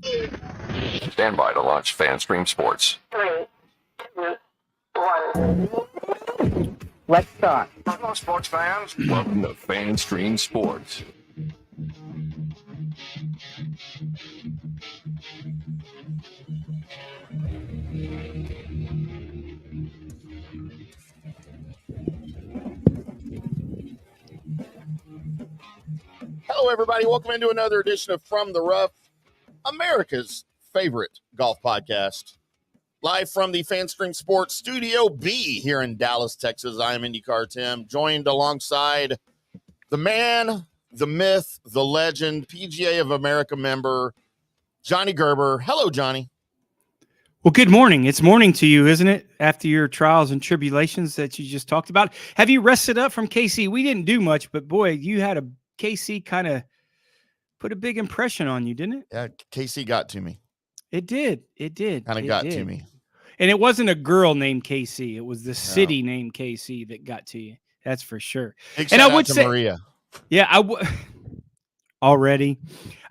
Stand by to launch FanStream Sports. 3, 2, 1. Let's start. Hello, sports fans. Welcome to FanStream Sports. Hello, everybody. Welcome into another edition of From the Rough, America's favorite golf podcast. Live from the FanStream Sports Studio B here in Dallas, Texas. I am IndyCarTim, joined alongside the man, the myth, the legend, PGA of America member, Johnny Gerber. Hello, Johnny. Well, good morning. It's morning to you, isn't it? After your trials and tribulations that you just talked about. Have you rested up from KC? We didn't do much, but boy, you had a KC kind of put a big impression on you, didn't it? Yeah, KC got to me. It did. It did. Kind of got to me. And it wasn't a girl named KC. It was the city named KC that got to you. That's for sure. Big and shout I would out to say, Maria. Yeah, already.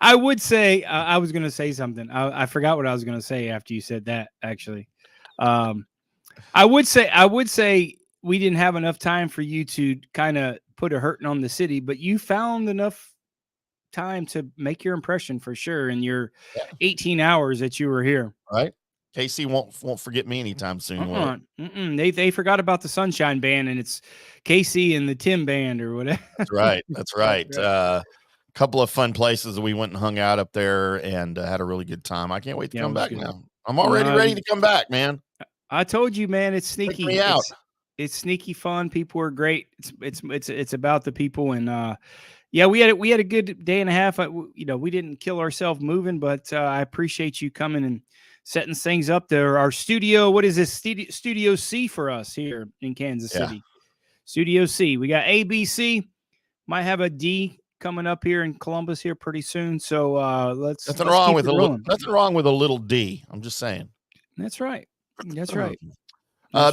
I would say I was going to say something. I forgot what I was going to say after you said that. Actually, I would say we didn't have enough time for you to kind of put a hurting on the city, but you found enough time to make your impression for sure in your 18 hours that you were here. Right. KC won't forget me anytime soon. They forgot about the Sunshine Band, and it's KC and the Timm Band or whatever. That's right. That's right. A couple of fun places that we went and hung out up there and had a really good time. I can't wait to come back now. I'm already ready to come back, man. I told you, man, it's sneaky. Take me out. It's sneaky fun. People are great. It's about the people, and yeah, we had a good day and a half. We didn't kill ourselves moving, but I appreciate you coming and setting things up there. Our studio, what is this? Studio C for us here in Kansas City. Studio C. We got ABC. Might have a D coming up here in Columbus here pretty soon. So let's. Nothing wrong with a little D. I'm just saying. That's right. That's right.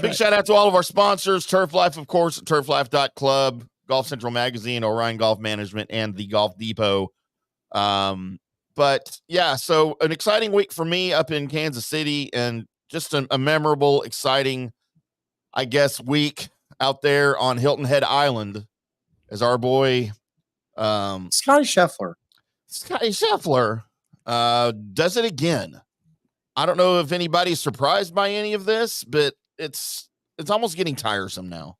Big shout out to all of our sponsors: Turf Life, of course, at turflife.club, Golf Central Magazine, Orion Golf Management, and the Golf Depot. But yeah, so an exciting week for me up in Kansas City, and just a memorable, exciting, I guess, week out there on Hilton Head Island as our boy Scottie Scheffler does it again. I don't know if anybody's surprised by any of this, but it's almost getting tiresome now.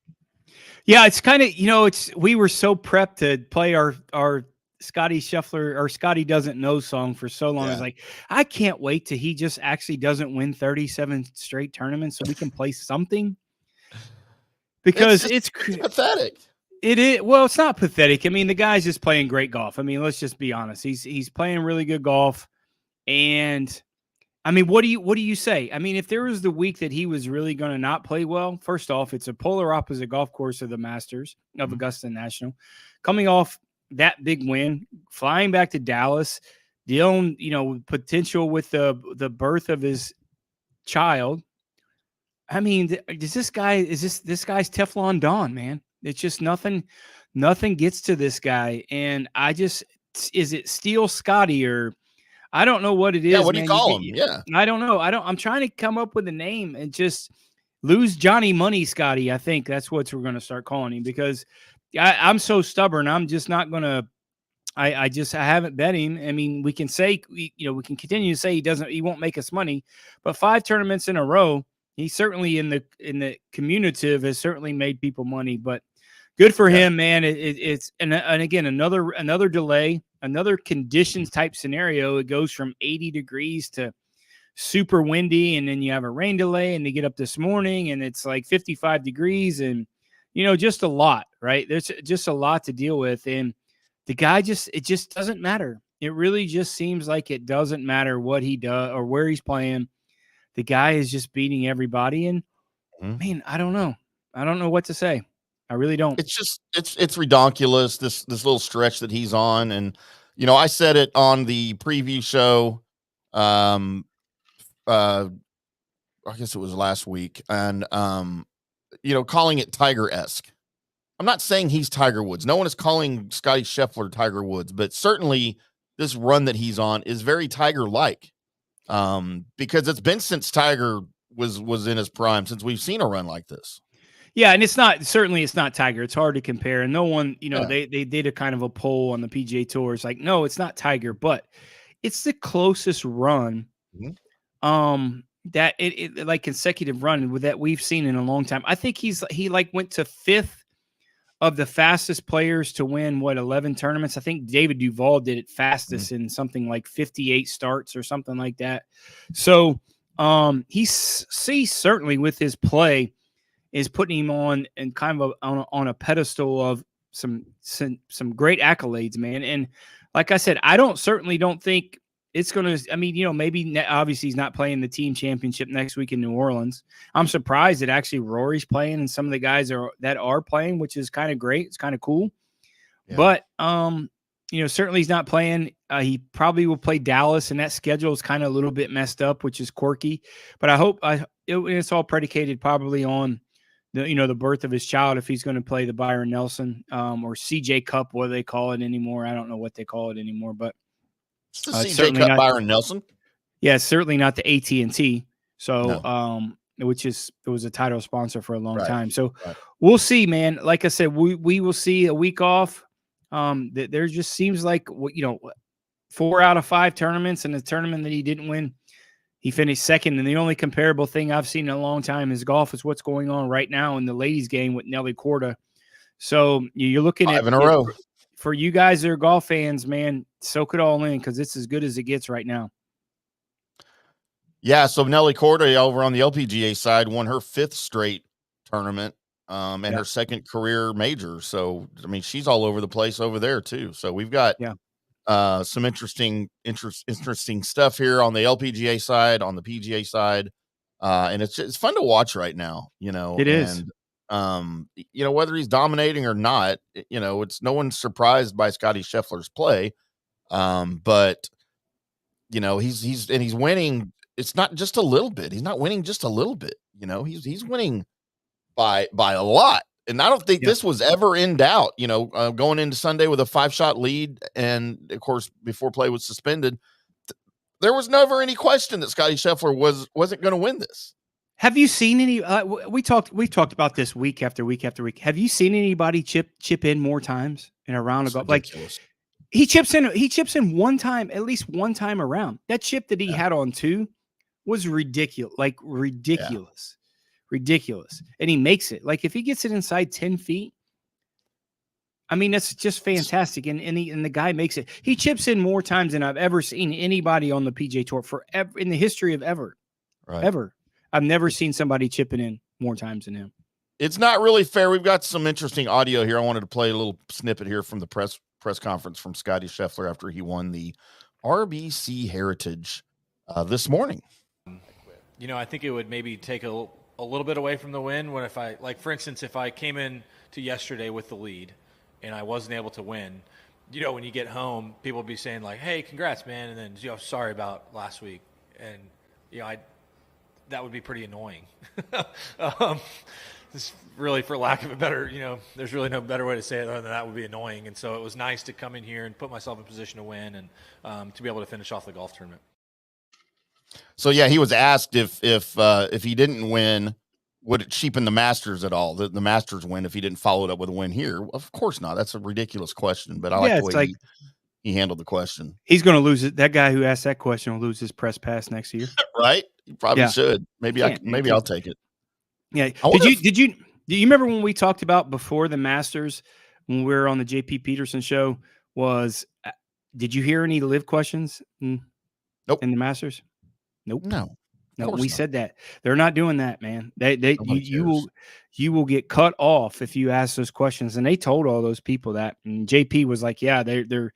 Yeah, it's kind of, we were so prepped to play our Scottie Scheffler or Scottie Doesn't Know song for so long. It's like, I can't wait till he just actually doesn't win 37 straight tournaments so we can play something. Because it's pathetic. It is. Well, it's not pathetic. I mean, the guy's just playing great golf. I mean, let's just be honest. He's playing really good golf. And I mean, what do you say? I mean, if there was the week that he was really going to not play well, first off, it's a polar opposite golf course of the Masters of Augusta National. Coming off that big win, flying back to Dallas, dealing, potential with the birth of his child. I mean, this guy's Teflon Don, man. It's just nothing gets to this guy. And is it Steel Scottie or I don't know what it is. Yeah, what do you call him? Yeah. I don't know. I'm trying to come up with a name and just lose Johnny Money Scottie. I think that's what we're going to start calling him because I'm so stubborn. I'm just not going to, I haven't bet him. I mean, we can say, we can continue to say he won't make us money, but 5 tournaments in a row, he certainly in the cumulative has certainly made people money, but good for him, man. It's again, another delay, another conditions type scenario. It goes from 80 degrees to super windy. And then you have a rain delay and they get up this morning and it's like 55 degrees and, just a lot, right? There's just a lot to deal with. And the guy it just doesn't matter. It really just seems like it doesn't matter what he does or where he's playing. The guy is just beating everybody. And man, I don't know. I don't know what to say. I really don't. It's just, it's ridiculous. This little stretch that he's on. And, I said it on the preview show. I guess it was last week. And, calling it Tiger-esque. I'm not saying he's Tiger Woods. No one is calling Scottie Scheffler Tiger Woods, but certainly this run that he's on is very Tiger-like, because it's been since Tiger was in his prime since we've seen a run like this. Yeah, and it's not Tiger. It's hard to compare. And no one, they did a kind of a poll on the PGA Tour. It's like, no, it's not Tiger, but it's the closest run, that it like consecutive run that we've seen in a long time. I think he went to 5th of the fastest players to win 11 tournaments. I think David Duval did it fastest in something like 58 starts or something like that. So he's certainly with his play is putting him on and kind of on a pedestal of some great accolades, man. And like I said, I certainly don't think it's going to, maybe obviously he's not playing the team championship next week in New Orleans. I'm surprised that actually Rory's playing and some of the guys that are playing, which is kind of great. It's kind of cool. Yeah. But, certainly he's not playing. He probably will play Dallas, and that schedule is kind of a little bit messed up, which is quirky. But I hope it's all predicated probably on the birth of his child, if he's going to play the Byron Nelson or CJ Cup, what do they call it anymore? I don't know what they call it anymore, but it's the CJ Cup Byron Nelson. Yeah, it's certainly not the AT&T. So, which it was a title sponsor for a long time. So we'll see, man. Like I said, we will see a week off. There just seems like 4 out of 5 tournaments, and the tournament that he didn't win, he finished second. And the only comparable thing I've seen in a long time is golf is what's going on right now in the ladies' game with Nelly Korda. So you're looking 5 in a row. For you guys that are golf fans, man, soak it all in because it's as good as it gets right now. Yeah, so Nelly Korda over on the LPGA side won her 5th straight tournament and her 2nd career major. So, she's all over the place over there too. So we've got some interesting stuff here on the LPGA side, on the PGA side. And it's fun to watch right now, It is. Whether he's dominating or not, it's no one's surprised by Scottie Scheffler's play. But he's winning. It's not just a little bit. He's not winning just a little bit. He's winning by a lot. And I don't think this was ever in doubt, going into Sunday with a 5-shot lead. And of course, before play was suspended, there was never any question that Scottie Scheffler wasn't going to win this. Have you seen any? We've talked about this week after week after week. Have you seen anybody chip in more times in a round of golf? Like he chips in one time, at least one time around. That chip that he had on 2 was ridiculous, ridiculous. And he makes it. Like if he gets it inside 10 feet, that's just fantastic. And the guy makes it. He chips in more times than I've ever seen anybody on the PGA Tour forever in the history of ever. I've never seen somebody chipping in more times than him. It's not really fair. We've got some interesting audio here. I wanted to play a little snippet here from the press conference from Scottie Scheffler after he won the RBC Heritage this morning. I think it would maybe take a little bit away from the win when for instance, if I came in to yesterday with the lead and I wasn't able to win, when you get home, people would be saying like, hey, congrats, man. And then, sorry about last week. And, that would be pretty annoying. Just really, for lack of a better, there's really no better way to say it other than that would be annoying. And so it was nice to come in here and put myself in position to win and to be able to finish off the golf tournament. So yeah, he was asked if he didn't win, would it cheapen the Masters at all? The Masters win if he didn't follow it up with a win here? Of course not. That's a ridiculous question, but I like the way he handled the question. He's going to lose it. That guy who asked that question will lose his press pass next year, right? He probably should. Maybe I'll take it. Yeah. Did you remember when we talked about before the Masters when we were on the JP Peterson show? Did you hear any live questions? Nope. In the Masters? Nope. No. We said that they're not doing that, man. You will get cut off if you ask those questions. And they told all those people that. And JP was like, yeah, they're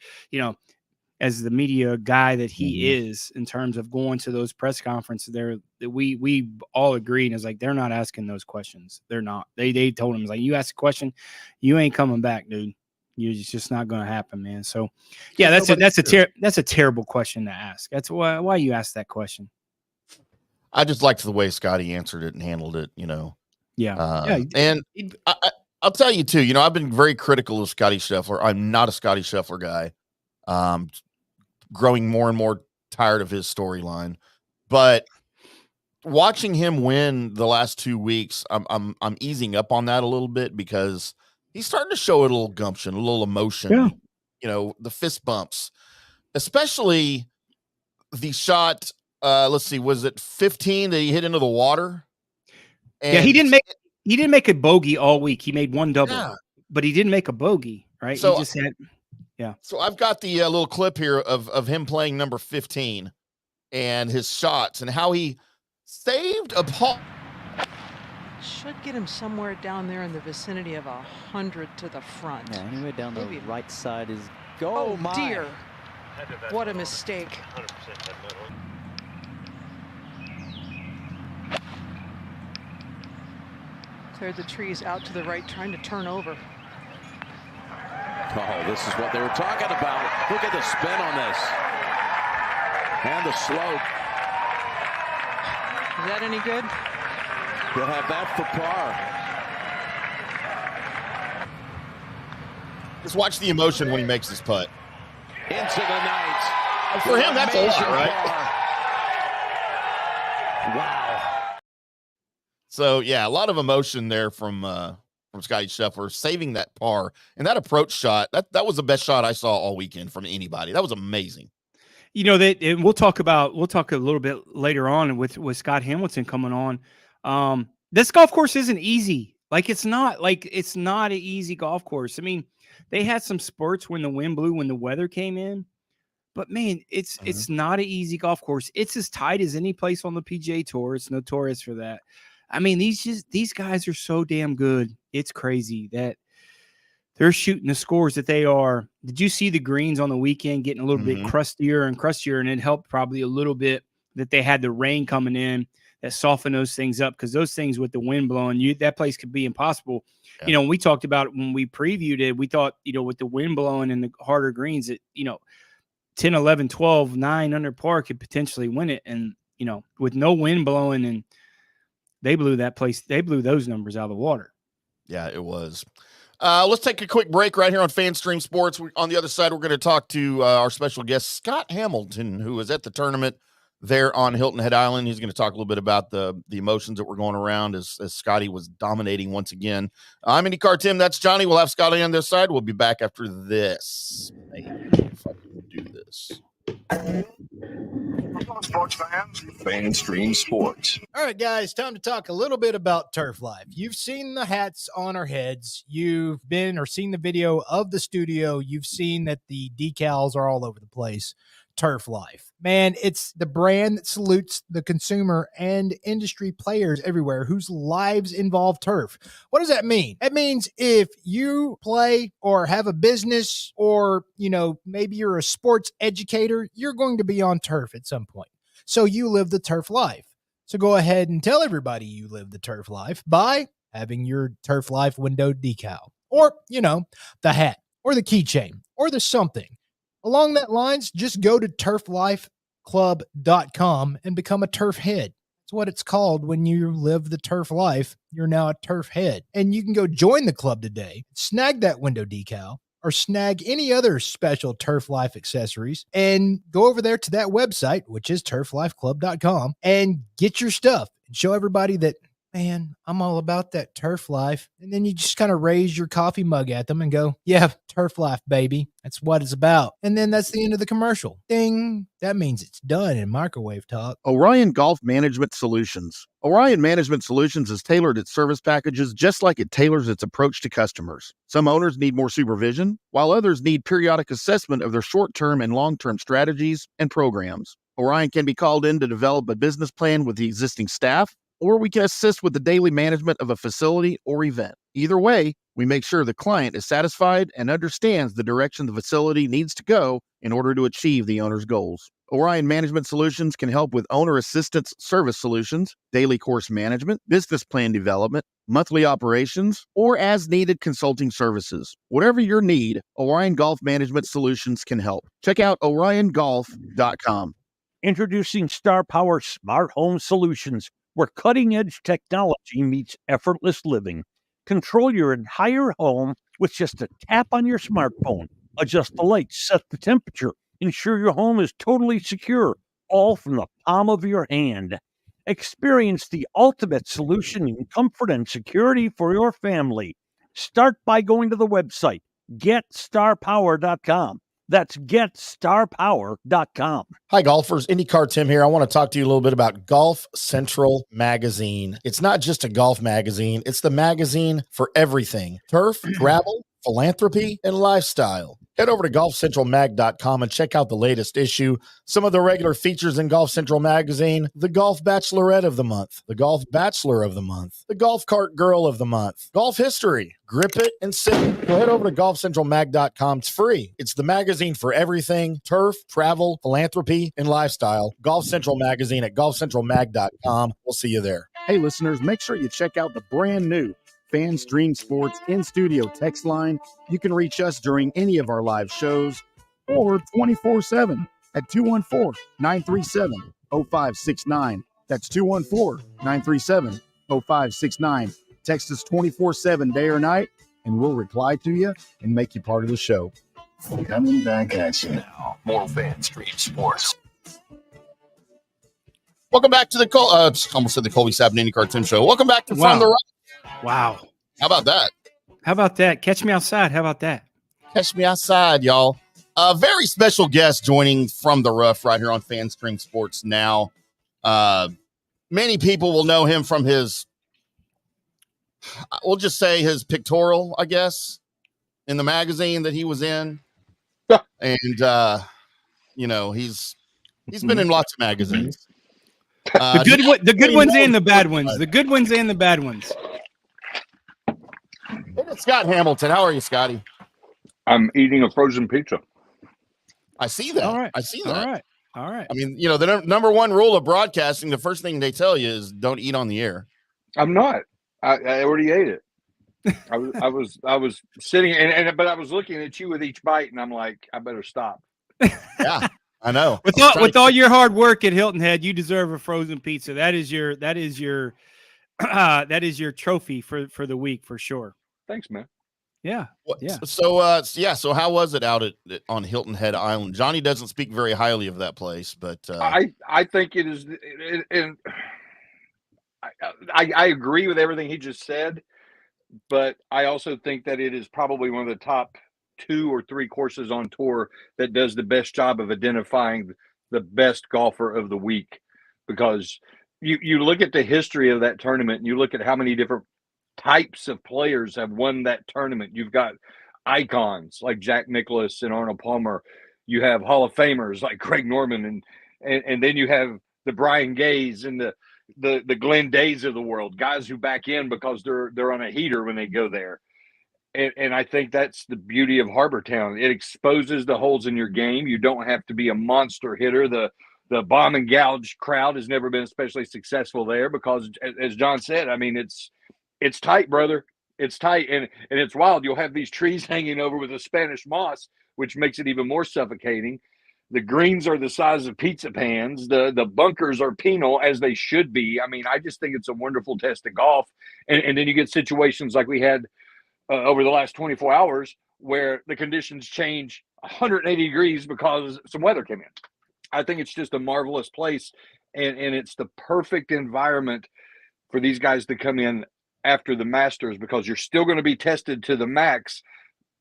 as the media guy that he is in terms of going to those press conferences, we all agreed. And it's like, they're not asking those questions. They're not. They told him, like, you ask a question, you ain't coming back, dude. It's just not going to happen, man. So, yeah, that's a terrible question to ask. That's why you asked that question. I just liked the way Scottie answered it and handled it, Yeah. And I'll tell you too, I've been very critical of Scottie Scheffler. I'm not a Scottie Scheffler guy. growing more and more tired of his storyline. But watching him win the last 2 weeks, I'm easing up on that a little bit because he's starting to show a little gumption, a little emotion. Yeah. You know, the fist bumps, especially the shot. Let's see, was it 15 that he hit into the water? And yeah, he didn't make a bogey all week. He made one double, Yeah. but he didn't make a bogey, right? So- he just had, So I've got the little clip here of him playing number 15 and his shots and how he saved a par. Should get him somewhere down there in the vicinity of 100 to the front. Yeah, anyway down the Maybe. right side is go. Oh, my. dear. What a mistake. Cleared the trees out to the right, trying to turn over. Oh, this is what they were talking about. Look at the spin on this. And the slope. Is that any good? He'll have that for par. Just watch the emotion when he makes his putt. Into the night. For him, that's a lot, right? Wow. So yeah, a lot of emotion there from Scottie Scheffler saving that par and that approach shot. That was the best shot I saw all weekend from anybody. That was amazing. you know that, and we'll talk a little bit later on with Scott Hamilton coming on. This golf course isn't easy. It's not an easy golf course. I mean, they had some spurts when the wind blew, when the weather came in, but man, it's not an easy golf course. It's as tight as any place on the PGA Tour. It's notorious for that. I mean, these guys are so damn good. It's crazy that they're shooting the scores that they are. Did you see the greens on the weekend getting a little bit crustier and crustier? And it helped probably a little bit that they had the rain coming in that softened those things up, because those things with the wind blowing, that place could be impossible. Yeah. You know, when we talked about it, when we previewed it, we thought, with the wind blowing and the harder greens, that, 10, 11, 12, 9 under par could potentially win it. And, with no wind blowing, and they blew that place, they blew those numbers out of the water. Yeah, it was. Let's take a quick break right here on FanStream Sports. On the other side, we're going to talk to our special guest, Scott Hamilton, who was at the tournament there on Hilton Head Island. He's going to talk a little bit about the emotions that were going around as Scottie was dominating once again. I'm IndyCarTim. That's Johnny. We'll have Scottie on this side. We'll be back after this. Maybe if I can do this. Sports fans, FanStream Sports. All right, guys, time to talk a little bit about Turf Life. You've seen the hats on our heads. You've been or seen the video of the studio. You've seen that the decals are all over the place. Turf Life. Man, it's the brand that salutes the consumer and industry players everywhere whose lives involve turf. What does that mean? That means if you play or have a business or, maybe you're a sports educator, you're going to be on turf at some point. So you live the turf life. So go ahead and tell everybody you live the turf life by having your Turf Life window decal or, the hat or the keychain or the something. Along that lines, just go to turflifeclub.com and become a turf head. That's what it's called when you live the turf life. You're now a turf head. And you can go join the club today, snag that window decal, or snag any other special Turf Life accessories, and go over there to that website, which is turflifeclub.com, and get your stuff and show everybody that, man, I'm all about that turf life. And then you just kind of raise your coffee mug at them and go, yeah, turf life, baby. That's what it's about. And then that's the end of the commercial. Ding. That means it's done in microwave talk. Orion Golf Management Solutions. Orion Management Solutions has tailored its service packages just like it tailors its approach to customers. Some owners need more supervision, while others need periodic assessment of their short-term and long-term strategies and programs. Orion can be called in to develop a business plan with the existing staff, or we can assist with the daily management of a facility or event. Either way, we make sure the client is satisfied and understands the direction the facility needs to go in order to achieve the owner's goals. Orion Management Solutions can help with owner assistance service solutions, daily course management, business plan development, monthly operations, or as-needed consulting services. Whatever your need, Orion Golf Management Solutions can help. Check out oriongolf.com. Introducing Star Power Smart Home Solutions, where cutting-edge technology meets effortless living. Control your entire home with just a tap on your smartphone. Adjust the lights, set the temperature, ensure your home is totally secure, all from the palm of your hand. Experience the ultimate solution in comfort and security for your family. Start by going to the website, GetStarPower.com. That's GetStarPower.com. Hi, golfers. IndyCarTim here. I want to talk to you a little bit about Golf Central Magazine. It's not just a golf magazine, it's the magazine for everything: turf, travel, philanthropy, and lifestyle. Head over to golfcentralmag.com and check out the latest issue. Some of the regular features in Golf Central Magazine: the Golf Bachelorette of the Month, the Golf Bachelor of the Month, the Golf Cart Girl of the Month, Golf History, Grip It, and Sip It. So head over to golfcentralmag.com. It's free. It's the magazine for everything: turf, travel, philanthropy, and lifestyle. Golf Central Magazine at golfcentralmag.com. We'll see you there. Hey, listeners, make sure you check out the brand new FanStream Sports in-studio text line. You can reach us during any of our live shows or 24/7 at 214-937-0569. That's 214-937-0569. Text us 24/7, day or night, and we'll reply to you and make you part of the show. Coming back at you now. More FanStream Sports. Welcome back to the almost said the Colby Sapp and IndyCarTim show. Welcome back to From the Rock. Wow. How about that? How about that? Catch me outside. How about that? Catch me outside, y'all. A very special guest joining From the Rough right here on FanStream Sports now. Many people will know him from his, we'll just say his pictorial, I guess, in the magazine that he was in. And, he's been in lots of magazines. The good ones and the bad ones. The good ones and the bad ones. It's Scott Hamilton. How are you, Scotty? I'm eating a frozen pizza. I see that. All right. I see that. All right. I mean, the number one rule of broadcasting, the first thing they tell you is don't eat on the air. I'm not. I already ate it. I was sitting but I was looking at you with each bite, and I'm like, I better stop. Yeah, I know. With all your hard work at Hilton Head, you deserve a frozen pizza. That is your trophy for the week for sure. Thanks, man. Yeah. Yeah. So how was it out on Hilton Head Island? Johnny doesn't speak very highly of that place, but I think it is. I agree with everything he just said, but I also think that it is probably one of the top 2 or 3 courses on tour that does the best job of identifying the best golfer of the week, because you look at the history of that tournament and you look at how many different types of players have won that tournament. You've got icons like Jack Nicklaus and Arnold Palmer. You have Hall of Famers like Craig Norman, and then you have the Brian Gays and the Glenn Days of the world, guys who back in because they're on a heater when they go there. And I think that's the beauty of Harbor Town. It exposes the holes in your game. You don't have to be a monster hitter. The bomb and gouge crowd has never been especially successful there because, as John said, I mean, it's tight, brother. It's tight, and it's wild. You'll have these trees hanging over with a Spanish moss, which makes it even more suffocating. The greens are the size of pizza pans. The bunkers are penal, as they should be. I mean, I just think it's a wonderful test of golf. And then you get situations like we had over the last 24 hours where the conditions change 180 degrees because some weather came in. I think it's just a marvelous place, and it's the perfect environment for these guys to come in after the Masters, because you're still going to be tested to the max,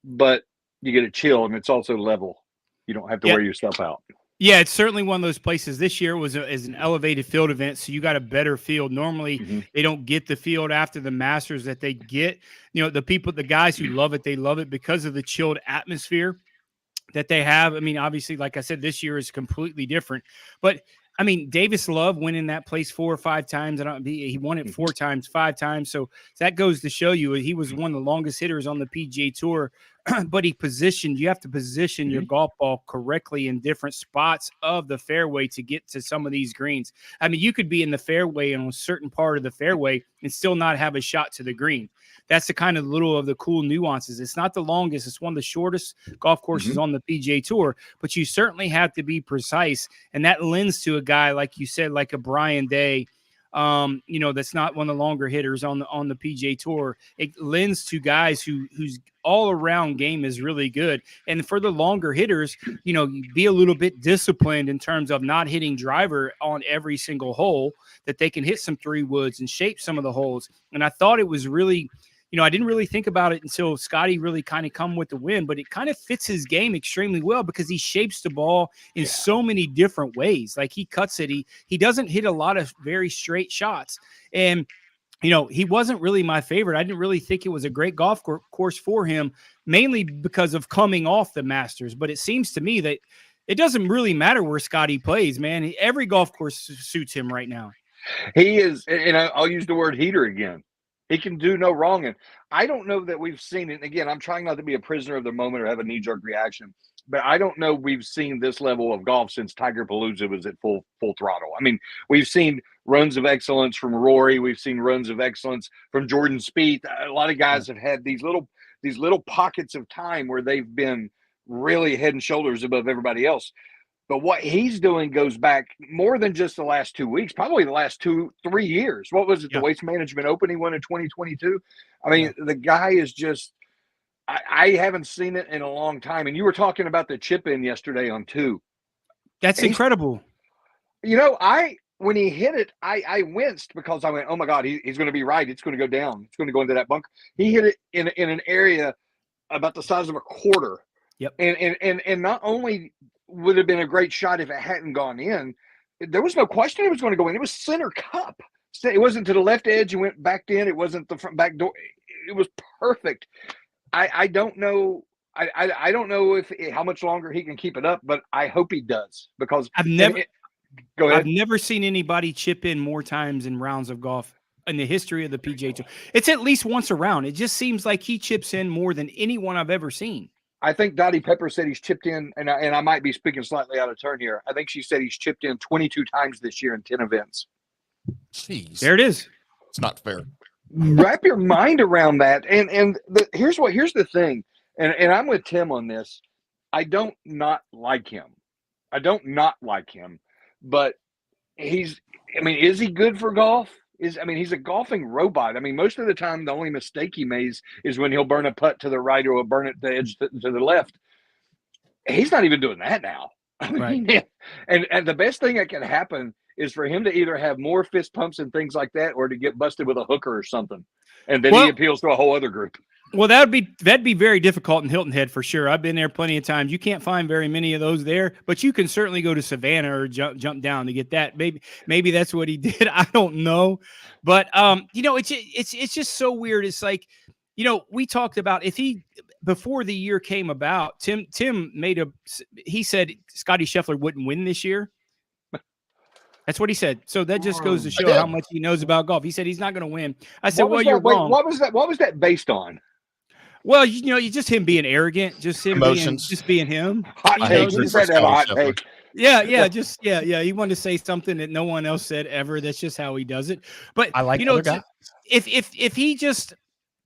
but you get a chill, and it's also level. You don't have to wear yourself out. Yeah, it's certainly one of those places. This year was is an elevated field event, so you got a better field. Normally, they don't get the field after the Masters that they get. The guys who love it, they love it because of the chilled atmosphere that they have. I mean, obviously, like I said, this year is completely different. But, I mean, Davis Love winning that place 4 or 5 times. He won it 4 times, 5 times. So that goes to show you he was one of the longest hitters on the PGA Tour. But you have to position your golf ball correctly in different spots of the fairway to get to some of these greens. I mean, you could be in the fairway on a certain part of the fairway and still not have a shot to the green. That's the kind of little of the cool nuances. It's not the longest. It's one of the shortest golf courses on the PGA Tour, but you certainly have to be precise. And that lends to a guy, like you said, like a Brian Day, that's not one of the longer hitters on the PGA Tour. It lends to guys whose all around game is really good. And for the longer hitters, you be a little bit disciplined in terms of not hitting driver on every single hole, that they can hit some 3-woods and shape some of the holes. And I thought it was really, I didn't really think about it until Scottie really kind of come with the win, but it kind of fits his game extremely well because he shapes the ball in so many different ways. Like he cuts it. He doesn't hit a lot of very straight shots. And, he wasn't really my favorite. I didn't really think it was a great golf course for him, mainly because of coming off the Masters. But it seems to me that it doesn't really matter where Scottie plays, man. Every golf course suits him right now. He is, and I'll use the word heater again. He can do no wrong. And I don't know that we've seen it. Again, I'm trying not to be a prisoner of the moment or have a knee-jerk reaction, but I don't know we've seen this level of golf since Tiger Palooza was at full throttle. I mean, we've seen runs of excellence from Rory. We've seen runs of excellence from Jordan Spieth. A lot of guys have had these little pockets of time where they've been really head and shoulders above everybody else. But what he's doing goes back more than just the last 2 weeks, probably the last 2-3 years. What was it? The Waste Management Open he won in 2022. I mean, the guy is just, I haven't seen it in a long time. And you were talking about the chip in yesterday on 2. That's incredible. When he hit it, I winced because I went, oh my God, he's going to be right. It's going to go down. It's going to go into that bunker. He hit it in an area about the size of a quarter. Yep. And not only would have been a great shot if it hadn't gone in, there was no question it was going to go in. It was center cup. It wasn't to the left edge and went back in. It wasn't the front back door. It was perfect. I don't know. I don't know how much longer he can keep it up, but I hope he does because go ahead. I've never seen anybody chip in more times in rounds of golf in the history of the PGA Tour. It's at least once a round. It just seems like he chips in more than anyone I've ever seen. I think Dottie Pepper said he's chipped in, and I might be speaking slightly out of turn here. I think she said he's chipped in 22 times this year in 10 events. Jeez. There it is. It's not fair. Wrap your mind around that. Here's the thing, and I'm with Tim on this. I don't not like him. But is he good for golf? He's a golfing robot. Most of the time, the only mistake he makes is when he'll burn a putt to the right or burn it the edge to the left. He's not even doing that now. Right. And the best thing that can happen is for him to either have more fist pumps and things like that, or to get busted with a hooker or something, and then he appeals to a whole other group. Well, that'd be very difficult in Hilton Head for sure. I've been there plenty of times. You can't find very many of those there, but you can certainly go to Savannah or jump down to get that. Maybe that's what he did. I don't know, but it's just so weird. It's like, we talked about before the year came about, Tim he said Scottie Scheffler wouldn't win this year. That's what he said. So that just goes to show how much he knows about golf. He said he's not going to win. I said, well, you're wrong. What was that based on? Well, you just him being arrogant, just him being him. Hot take. You said that hot take. Yeah. He wanted to say something that no one else said ever. That's just how he does it. But I like other guys. If he just,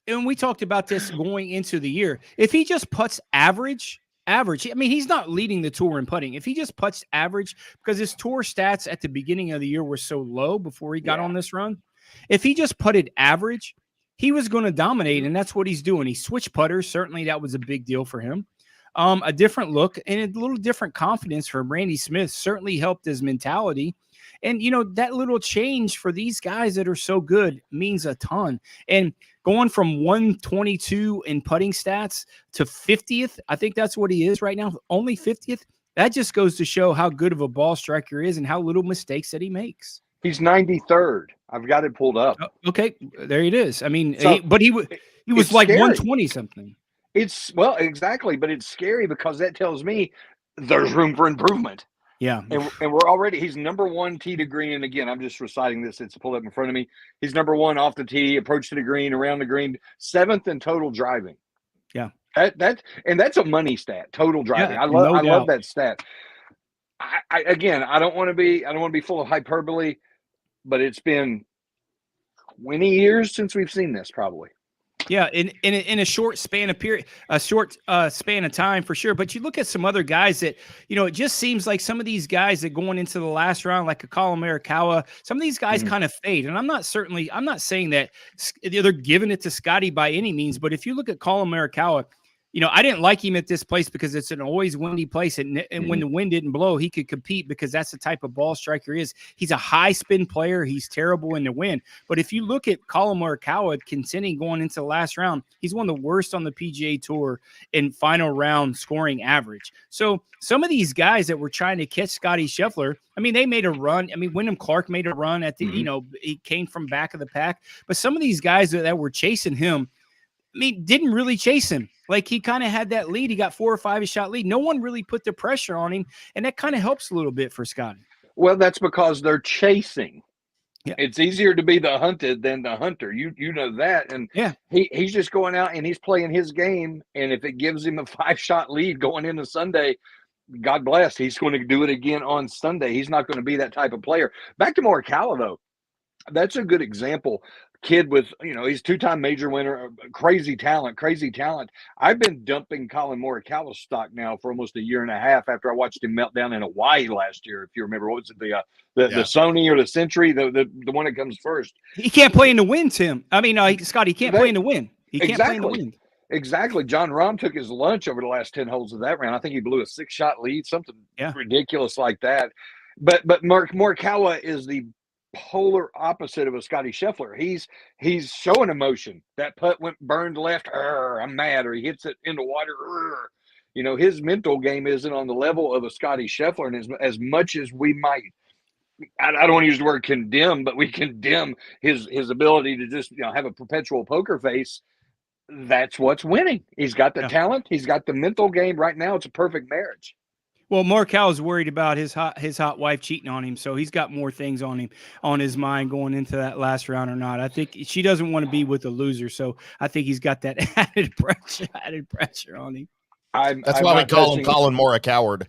and we talked about this going into the year, if he just putts average. He's not leading the tour in putting. If he just putts average, because his tour stats at the beginning of the year were so low before he got on this run. If he just putted average, he was going to dominate, and that's what he's doing. He switched putters. Certainly that was a big deal for him. A different look and a little different confidence from Randy Smith certainly helped his mentality. And, that little change for these guys that are so good means a ton. And going from 122 in putting stats to 50th, I think that's what he is right now, only 50th. That just goes to show how good of a ball striker he is and how little mistakes that he makes. He's 93rd. I've got it pulled up. Okay, there it is. He was like scary. 120 something. Exactly, but it's scary because that tells me there's room for improvement. Yeah. And he's number 1 tee to green. And again, I'm just reciting this. It's pulled up in front of me. He's number 1 off the tee, approach to the green, around the green, 7th in total driving. Yeah. That's a money stat, total driving. I love that stat. I don't want to be full of hyperbole, but it's been 20 years since we've seen this probably. Yeah, in a short span of period, a short span of time for sure. But you look at some other guys that, it just seems like some of these guys that going into the last round, like a Colin Morikawa, some of these guys kind of fade. And I'm not saying that they're giving it to Scottie by any means. But if you look at Colin Morikawa, I didn't like him at this place because it's an always windy place. And when the wind didn't blow, he could compete because that's the type of ball striker he is. He's a high spin player. He's terrible in the wind. But if you look at Colin Morikawa contending going into the last round, he's one of the worst on the PGA Tour in final round scoring average. So some of these guys that were trying to catch Scottie Scheffler, they made a run. Wyndham Clark made a run at the, he came from back of the pack. But some of these guys that were chasing him, didn't really chase him. Like he kind of had that lead. He got 4 or 5 shot lead. No one really put the pressure on him. And that kind of helps a little bit for Scottie. Well, that's because they're chasing. Yeah. It's easier to be the hunted than the hunter. You know that. And he's just going out and he's playing his game. And if it gives him a 5-shot lead going into Sunday, God bless. He's going to do it again on Sunday. He's not going to be that type of player. Back to Morikawa, though. That's a good example. Kid with, he's 2-time major winner, crazy talent. I've been dumping Colin Morikawa stock now for almost a year and a half after I watched him melt down in Hawaii last year. If you remember, what was it, the Sony or the Century, the one that comes first. He can't play in the wind, Tim. Scott, he can't play in the wind. He can't play in the wind. Exactly. John Rahm took his lunch over the last 10 holes of that round. I think he blew a 6-shot lead, something ridiculous like that. But Morikawa is the polar opposite of a Scottie Scheffler. He's showing emotion. That putt went burned left. I'm mad. Or he hits it in the water. His mental game isn't on the level of a Scottie Scheffler. And as much as we might, I don't want to use the word condemn, but we condemn his ability to just have a perpetual poker face. That's what's winning. He's got the talent. He's got the mental game. Right now, it's a perfect marriage. Well, Morikawa's worried about his hot wife cheating on him, so he's got more things on his mind going into that last round or not. I think she doesn't want to be with a loser, so I think he's got that added pressure on him. That's why we call him Colin Morikawa.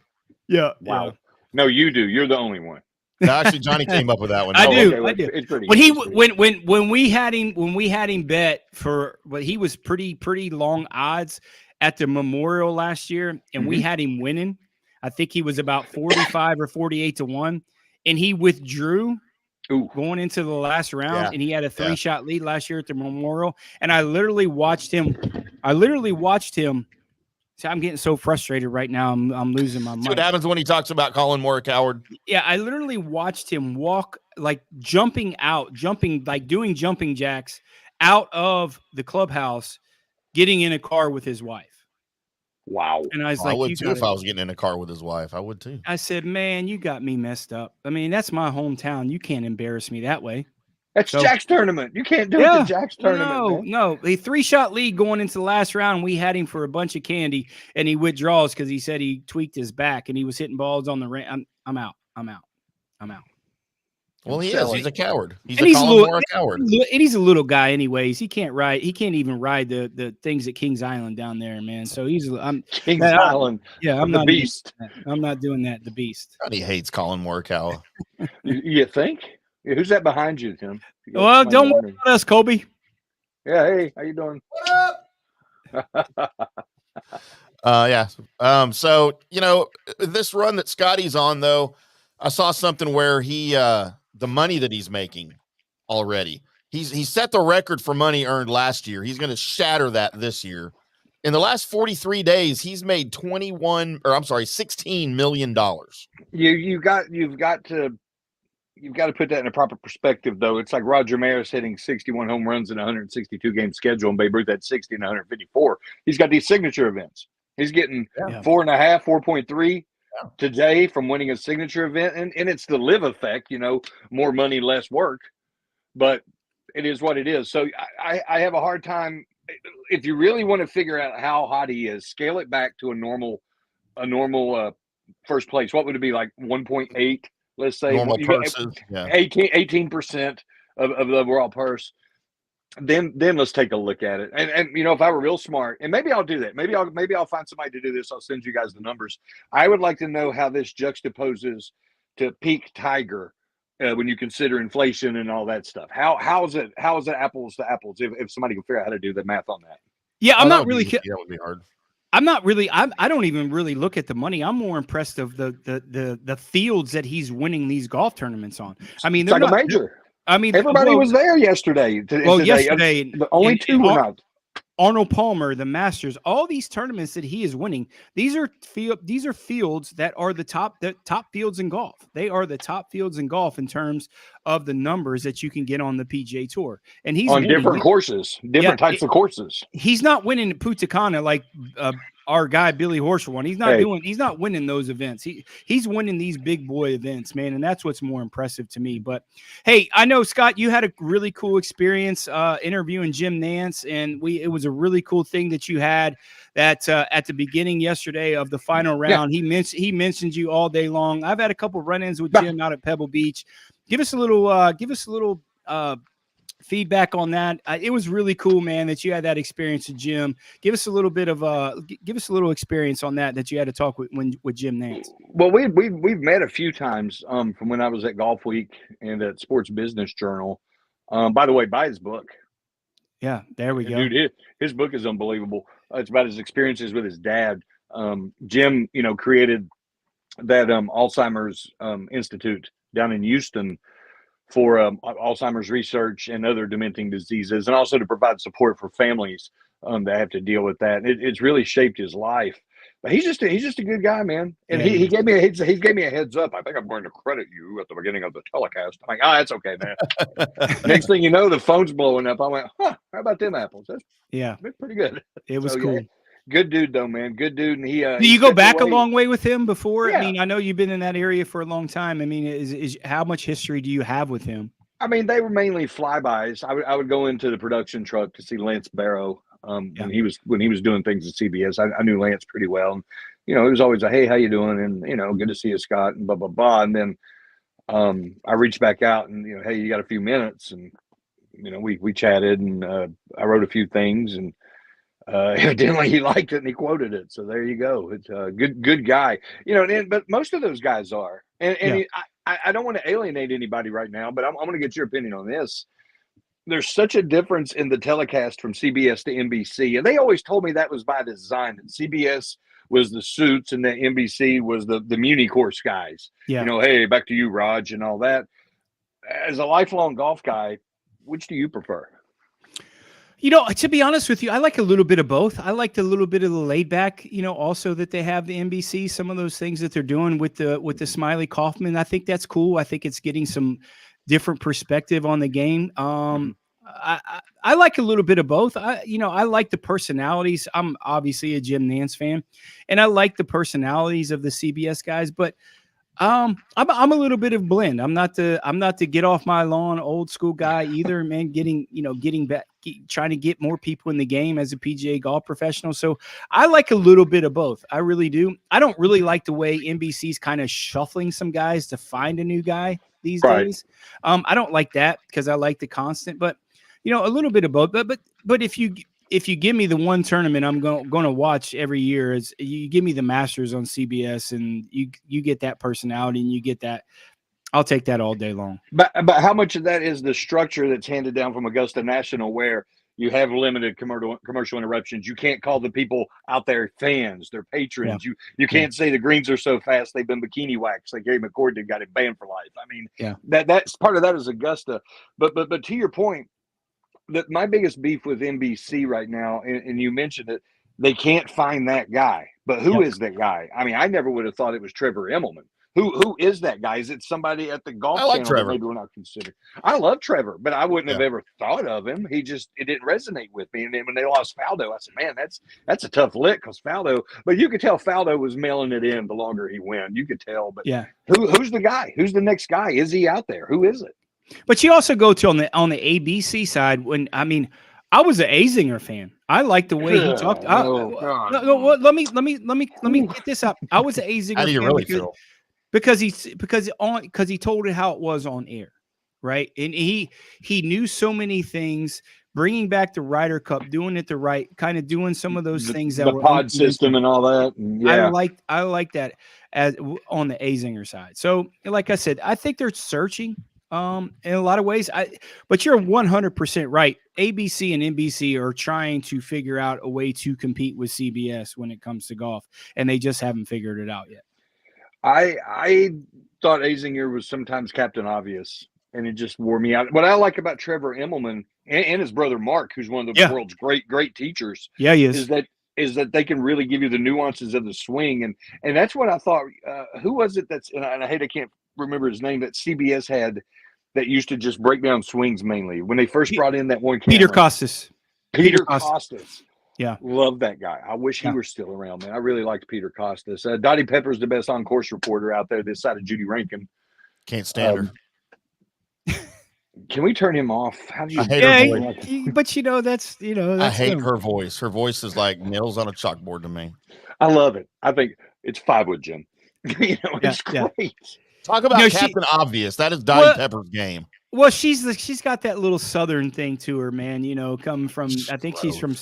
Yeah. Wow. Yeah. No, you do. You're the only one. No, actually, Johnny came up with that one. I do. It's pretty. When we had him bet for, he was pretty long odds at the Memorial last year, and we had him winning. I think he was about 45 or 48 to 1, and he withdrew going into the last round, and he had a 3-shot lead last year at the Memorial. And I literally watched him. See, I'm getting so frustrated right now. I'm losing my mind. What happens when he talks about Colin Morikawa? Yeah, I literally watched him walk, like jumping, like doing jumping jacks out of the clubhouse, getting in a car with his wife. Wow. And I was I would too if I was getting in a car with his wife. I would too. I said, man, you got me messed up. That's my hometown. You can't embarrass me that way. That's Jack's tournament. You can't do it to Jack's tournament. No. A 3-shot lead going into the last round. We had him for a bunch of candy, and he withdraws because he said he tweaked his back and he was hitting balls on the ring. I'm out. Well, he is. He's a coward. He's a coward. And he's a little guy, anyways. He can't ride. He can't even ride the things at Kings Island down there, man. So Kings Island. I'm the not beast. I'm not doing that. The beast. He hates Colin Morikawa. You think? Who's that behind you, Tim? Well, don't worry about us, Kobe. Yeah. Hey, how you doing? So this run that Scottie's on, though, I saw something where he the money that he's making already. He set the record for money earned last year. He's going to shatter that this year. In the last 43 days, he's made $16 million. You've got to put that in a proper perspective, though. It's like Roger Maris hitting 61 home runs in a 162-game schedule, and Babe Ruth had 60 and 154. He's got these signature events. He's getting 4.5, 4.3 today from winning a signature event, and it's the live effect, more money, less work. But it is what it is. So I have a hard time. If you really want to figure out how hot he is, scale it back to a normal first place. What would it be, like 1.8? Let's say normal purses, 18% of the overall purse. Then let's take a look at it. And if I were real smart, and maybe I'll do that. Maybe I'll find somebody to do this. I'll send you guys the numbers. I would like to know how this juxtaposes to peak Tiger when you consider inflation and all that stuff. How is it apples to apples if somebody can figure out how to do the math on that? Yeah, That would be hard. I don't even really look at the money. I'm more impressed of the fields that he's winning these golf tournaments on. I mean, It's like a major. I mean, everybody was there yesterday. Yesterday, the only two were not. Arnold Palmer, the Masters, all these tournaments that he is winning, these are fields that are the top fields in golf. They are the top fields in golf in terms of the numbers that you can get on the PGA Tour. And he's on different courses, different types of courses. He's not winning Punta Cana like our guy Billy Horschel won. He's not winning those events. He's winning these big boy events, man, and that's what's more impressive to me. But hey, I know, Scott, you had a really cool experience interviewing Jim Nantz, and it was a really cool thing that you had that at the beginning yesterday of the final round. Yeah. He mentioned you all day long. I've had a couple run-ins with Jim out at Pebble Beach. Give us a little feedback on that. It was really cool, man, that you had that experience with Jim. Give us a little experience on that you had to talk with Jim Nantz. Well, we've met a few times from when I was at Golf Week and at Sports Business Journal. By the way, buy his book. Yeah, there we go. Dude, his book is unbelievable. It's about his experiences with his dad. Jim, created that Alzheimer's Institute down in Houston for Alzheimer's research and other dementing diseases, and also to provide support for families that have to deal with that. It's really shaped his life. But he's just a good guy, man. And he gave me a heads up. I think I'm going to credit you at the beginning of the telecast. I'm like, that's okay, man. Next thing you know, the phone's blowing up. I went, how about them apples? That's pretty good. It was cool. Yeah. Good dude, though, man. Good dude. And do you go back a long way with him before? Yeah. I mean, I know you've been in that area for a long time. I mean, is how much history do you have with him? I mean, they were mainly flybys. I would go into the production truck to see Lance Barrow when he was doing things at CBS. I knew Lance pretty well. And, it was always a, hey, how you doing? And, good to see you, Scott, and blah, blah, blah. And then I reached back out and, hey, you got a few minutes? And, we chatted and I wrote a few things and, evidently he liked it and he quoted it. So there you go. It's a good guy, but most of those guys are, I don't want to alienate anybody right now, but I'm going to get your opinion on this. There's such a difference in the telecast from CBS to NBC. And they always told me that was by design, that CBS was the suits and that NBC was the Muni course guys. Yeah. Hey, back to you, Raj, and all that. As a lifelong golf guy, which do you prefer? To be honest with you, I like a little bit of both. I like a little bit of the laid back, also that they have the NBC, some of those things that they're doing with the Smiley Kaufman. I think that's cool. I think it's getting some different perspective on the game. I like a little bit of both. I like the personalities. I'm obviously a Jim Nantz fan, and I like the personalities of the CBS guys, but I'm a little bit of blend. I'm not the get off my lawn old school guy either, man. Getting back, trying to get more people in the game as a PGA golf professional. So I like a little bit of both. I really do. I don't really like the way NBC's kind of shuffling some guys to find a new guy these days. I don't like that because I like the constant, but a little bit of both. But if you give me the one tournament I'm going to watch every year, is you give me the Masters on CBS and you get that personality and you get that, I'll take that all day long. But how much of that is the structure that's handed down from Augusta National, where you have limited commercial interruptions? You can't call the people out there fans; they're patrons. Yeah. You can't say the greens are so fast they've been bikini waxed, like Gary McCord did, got it banned for life. I mean, that's part of that is Augusta. But to your point, that my biggest beef with NBC right now, and you mentioned it, they can't find that guy. But who is that guy? I mean, I never would have thought it was Trevor Immelman. Who is that guy? Is it somebody at the golf channel that maybe we're not considering? I love Trevor, but I wouldn't have ever thought of him. It didn't resonate with me. And then when they lost Faldo, I said, man, that's a tough lick, because Faldo. But you could tell Faldo was mailing it in the longer he went. You could tell. But who's the guy? Who's the next guy? Is he out there? Who is it? But you also go to on the ABC side. I was an Azinger fan. I like the way he talked. Let me get this up. I was an Azinger fan. How do you really feel? Because he told it how it was on air, right? And he knew so many things, bringing back the Ryder Cup, doing it the right, kind of doing some of those things that the were pod system and all that. And I like that. on the Azinger side. So, like I said, I think they're searching in a lot of ways. But you're 100% right. ABC and NBC are trying to figure out a way to compete with CBS when it comes to golf, and they just haven't figured it out yet. I thought Azinger was sometimes Captain Obvious, and it just wore me out. What I like about Trevor Immelman and his brother Mark, who's one of the world's great teachers, he is that they can really give you the nuances of the swing, and that's what I thought. Who was it and I can't remember his name, that CBS had that used to just break down swings mainly when they first brought in that one camera. Peter Costas. Peter Costas. Yeah. Love that guy. I wish he were still around, man. I really liked Peter Costas. Dottie Pepper's the best on-course reporter out there this side of Judy Rankin. Can't stand her. Can we turn him off? How do you? I hate her voice. But that's I hate her voice. Her voice is like nails on a chalkboard to me. I love it. I think it's Fivewood, Jim. It's great. Talk about Captain Obvious. That is Dottie Pepper's game. Well, she's got that little Southern thing to her, man. Coming from, I think she's from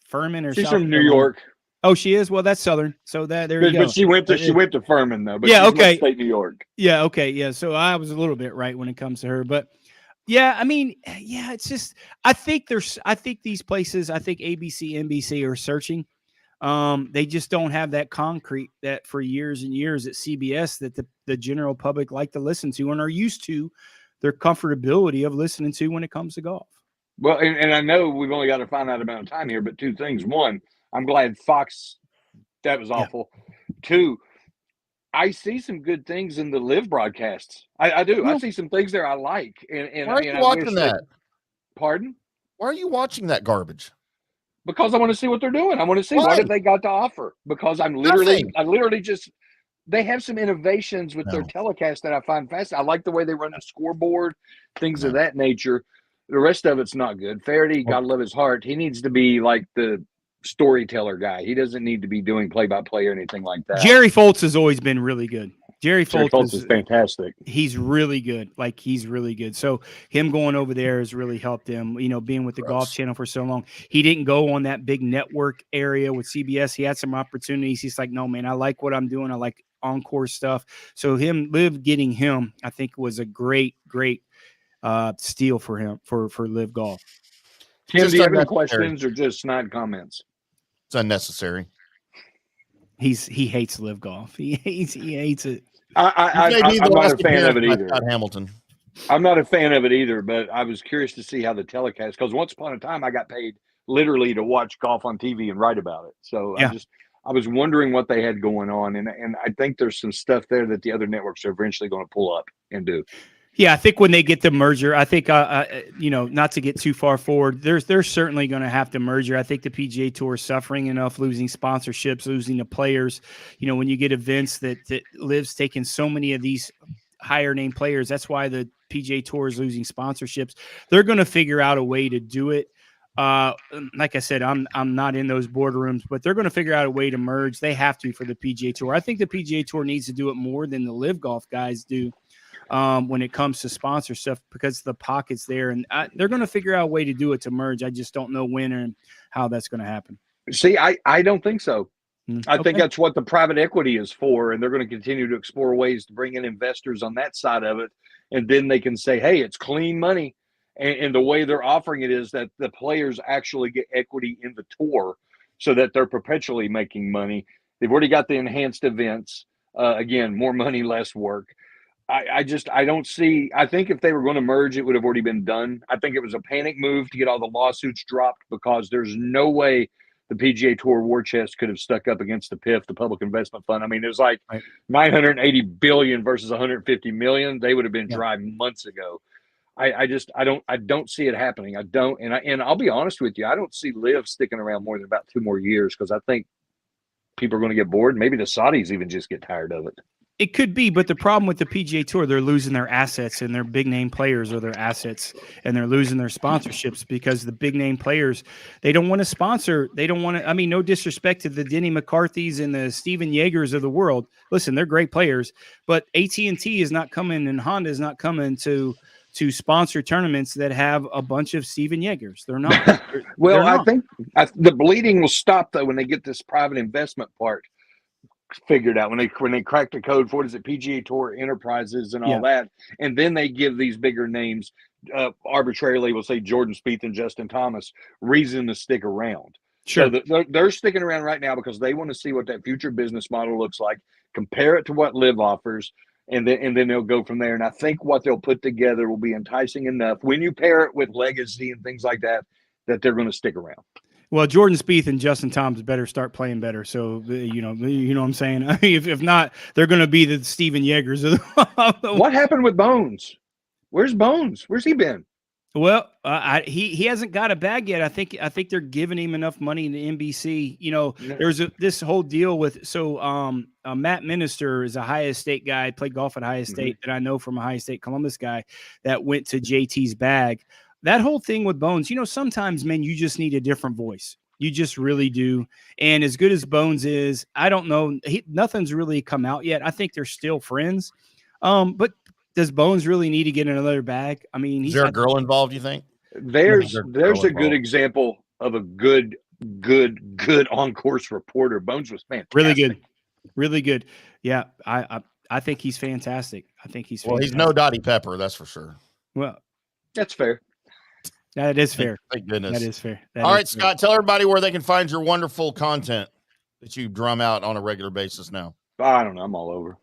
Furman or she's South from New York. Oh, she is. Well, that's Southern. So there you go. But she went to Furman though. But yeah, she's okay. State New York. Yeah, okay, yeah. So I was a little bit right when it comes to her, but yeah, I mean, yeah, it's just I think these places, I think ABC, NBC are searching. They just don't have that concrete that for years and years at CBS that the general public like to listen to and are used to their comfortability of listening to when it comes to golf. Well, and I know we've only got a finite amount of time here, but two things. One, I'm glad Fox, that was awful. Yeah. Two, I see some good things in the live broadcasts. I do. Yeah. I see some things there I like. And why are you watching that? Pardon? Why are you watching that garbage? Because I want to see what they're doing. I want to see what have they got to offer. Because I literally just they have some innovations with their telecast that I find fascinating. I like the way they run the scoreboard, things of that nature. The rest of it's not good. Faraday, God love his heart, he needs to be like the storyteller guy. He doesn't need to be doing play-by-play or anything like that. Jerry Foltz has always been really good. Jerry Foltz is fantastic. He's really good. He's really good. So him going over there has really helped him, being with the Golf Channel for so long. He didn't go on that big network area with CBS. He had some opportunities. He's like, no, man, I like what I'm doing. I like on-course stuff. So getting him, I think was a great steal for him for Live Golf. Tim, do you have any questions or just snide comments? It's unnecessary. He hates Live Golf. He hates it. I'm not a fan of it either. Hamilton. I'm not a fan of it either, but I was curious to see how the telecast, because once upon a time I got paid literally to watch golf on TV and write about it. So I was wondering what they had going on, and I think there's some stuff there that the other networks are eventually going to pull up and do. Yeah, I think when they get the merger, I think not to get too far forward, they're certainly going to have to merger. I think the PGA Tour is suffering enough, losing sponsorships, losing the players. When you get events that Live's taking so many of these higher name players, that's why the PGA Tour is losing sponsorships. They're going to figure out a way to do it. Like I said, I'm not in those boardrooms, but they're going to figure out a way to merge. They have to for the PGA Tour. I think the PGA Tour needs to do it more than the Live Golf guys do. When it comes to sponsor stuff, because the pocket's there, and they're going to figure out a way to do it to merge. I just don't know when and how that's going to happen. See, I don't think so. I think that's what the private equity is for, and they're going to continue to explore ways to bring in investors on that side of it, and then they can say, hey, it's clean money. And the way they're offering it is that the players actually get equity in the tour so that they're perpetually making money. They've already got the enhanced events. Again, more money, less work. I don't see. I think if they were going to merge, it would have already been done. I think it was a panic move to get all the lawsuits dropped, because there's no way the PGA Tour war chest could have stuck up against the PIF, the Public Investment Fund. I mean, it was like $980 billion versus $150 million. They would have been dry months ago. I don't see it happening. I don't, and I'll be honest with you, I don't see Liv sticking around more than about 2 more years, because I think people are going to get bored. Maybe the Saudis even just get tired of it. It could be, but the problem with the PGA Tour, they're losing their assets, and their big name players are their assets, and they're losing their sponsorships because the big name players, they don't want to sponsor. They don't want to. I mean, no disrespect to the Denny McCarthy's and the Steven Yeagers of the world. Listen, they're great players, but AT&T is not coming, and Honda is not coming to sponsor tournaments that have a bunch of Steven Yeagers. They're not. Well, I think the bleeding will stop though when they get this private investment part figured out when they cracked the code for what is it, PGA Tour Enterprises and all that, and then they give these bigger names arbitrarily. We'll say Jordan Spieth and Justin Thomas reason to stick around. Sure. So they're sticking around right now because they want to see what that future business model looks like, compare it to what Live offers, and then they'll go from there. And I think what they'll put together will be enticing enough when you pair it with legacy and things like that, that they're going to stick around. Well, Jordan Spieth and Justin Thomas better start playing better. So you know what I'm saying. I mean, if not, they're going to be the Steven Yeagers of the. What happened with Bones? Where's Bones? Where's he been? Well, he hasn't got a bag yet. I think they're giving him enough money in the NBC. You know, there's this whole deal with Matt Minister is a Ohio State guy, played golf at Ohio State that I know from Ohio State, Columbus guy that went to JT's bag. That whole thing with Bones, you know, sometimes, man, you just need a different voice. You just really do. And as good as Bones is, I don't know. Nothing's really come out yet. I think they're still friends. But does Bones really need to get another bag? I mean, is there a girl involved, you think? There's a good example of a good on-course reporter. Bones was fantastic. Really good. Yeah, I think he's fantastic. Fantastic. Well, he's no Dottie Pepper, that's for sure. Well, that's fair. That is fair. Thank goodness. That is fair. All right, Scott, tell everybody where they can find your wonderful content that you drum out on a regular basis now. I don't know. I'm all over.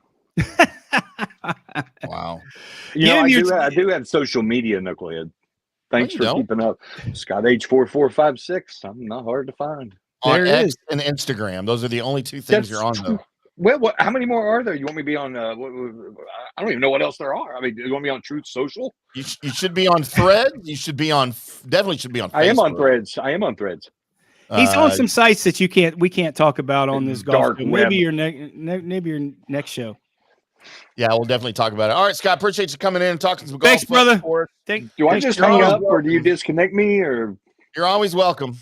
Wow. You know, I do have social media, Knucklehead. Thanks for keeping up. Scott H4456. I'm not hard to find. On X and Instagram. Those are the only two things you're on, though. Well, how many more are there? You want me to be on? I don't even know what else there are. I mean, you want me on Truth Social? You should be on Threads. You should be on. Definitely should be on Facebook. I am on Threads. He's on some sites that we can't talk about on this golf. Maybe your next show. Yeah, we'll definitely talk about it. All right, Scott, appreciate you coming in and talking some golf. Thanks, brother. Do I just hang up, or do you disconnect me? Or you're always welcome,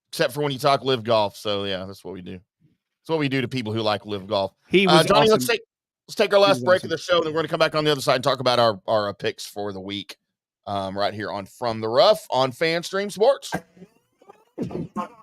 except for when you talk live golf. So yeah, that's what we do. That's what we do to people who like live golf. He was Johnny. Awesome. Let's take our last break of the show, and then we're going to come back on the other side and talk about our picks for the week, right here on From the Rough on FanStream Sports.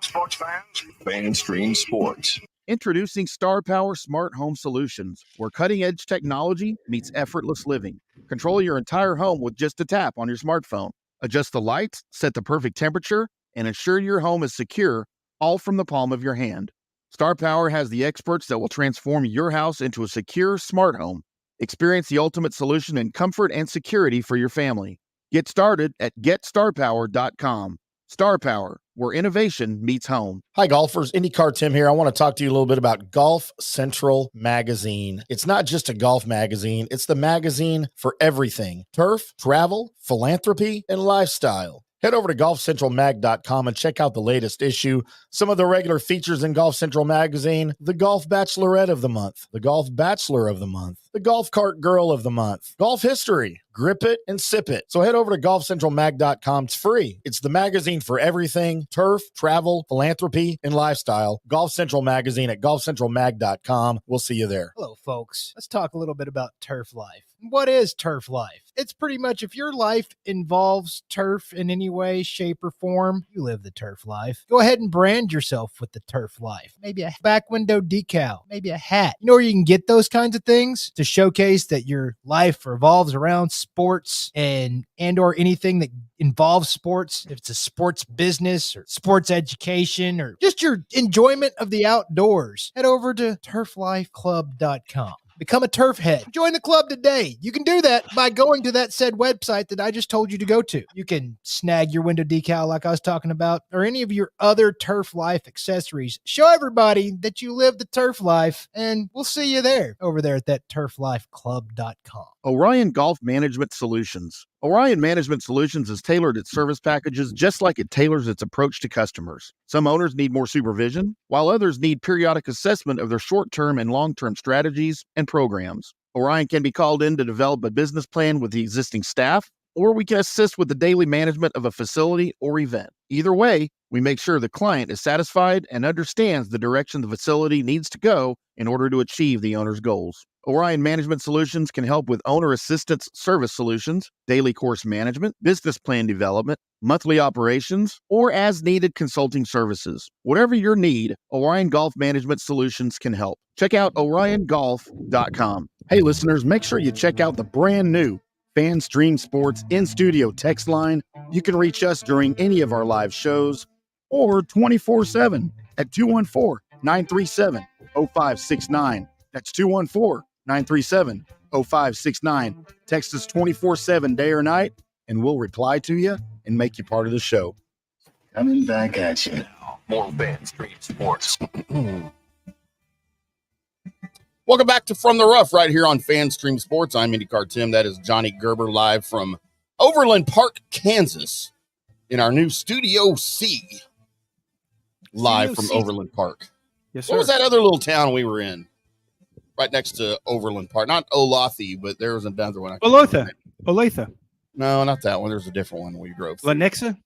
Sports fans, FanStream Sports. Introducing Star Power Smart Home Solutions, where cutting-edge technology meets effortless living. Control your entire home with just a tap on your smartphone. Adjust the lights, set the perfect temperature, and ensure your home is secure, all from the palm of your hand. Star Power has the experts that will transform your house into a secure, smart home. Experience the ultimate solution in comfort and security for your family. Get started at GetStarPower.com. Star Power, where innovation meets home. Hi, golfers. IndyCarTim here. I want to talk to you a little bit about Golf Central Magazine. It's not just a golf magazine. It's the magazine for everything: turf, travel, philanthropy, and lifestyle. Head over to golfcentralmag.com and check out the latest issue. Some of the regular features in Golf Central Magazine: the Golf Bachelorette of the Month, the Golf Bachelor of the Month, the Golf Cart Girl of the Month, Golf History, Grip It and Sip It. So head over to golfcentralmag.com. It's free. It's the magazine for everything: turf, travel, philanthropy, and lifestyle. Golf Central Magazine at golfcentralmag.com. We'll see you there. Hello, folks. Let's talk a little bit about turf life. What is turf life? It's pretty much, if your life involves turf in any way, shape, or form, you live the turf life. Go ahead and brand yourself with the turf life. Maybe a back window decal, maybe a hat. You know where you can get those kinds of things to showcase that your life revolves around sports and or anything that involves sports. If it's a sports business or sports education or just your enjoyment of the outdoors, head over to turflifeclub.com. Become a turf head. Join the club today. You can do that by going to that said website that I just told you to go to. You can snag your window decal like I was talking about, or any of your other turf life accessories. Show everybody that you live the turf life, and we'll see you there over there at that turflifeclub.com. Orion Golf Management Solutions. Orion Management Solutions has tailored its service packages just like it tailors its approach to customers. Some owners need more supervision, while others need periodic assessment of their short-term and long-term strategies and programs. Orion can be called in to develop a business plan with the existing staff, or we can assist with the daily management of a facility or event. Either way, we make sure the client is satisfied and understands the direction the facility needs to go in order to achieve the owner's goals. Orion Management Solutions can help with owner assistance service solutions, daily course management, business plan development, monthly operations, or as needed consulting services. Whatever your need, Orion Golf Management Solutions can help. Check out oriongolf.com. Hey listeners, make sure you check out the brand new FanStream Sports in-studio text line. You can reach us during any of our live shows or 24/7 at 214-937-0569. That's 214-937-0569. Text us 24/7 day or night, and we'll reply to you and make you part of the show. Coming back at you now. More FanStream Sports. Welcome back to From the Rough right here on FanStream Sports. I'm IndyCarTim. That is Johnny Gerber live from Overland Park, Kansas in our new Studio C. Live from Overland Park. Yes, sir. What was that other little town we were in? Right next to Overland Park. Not Olathe, but there was another one. Olathe. No, not that one. There's a different one we drove through. Lenexa?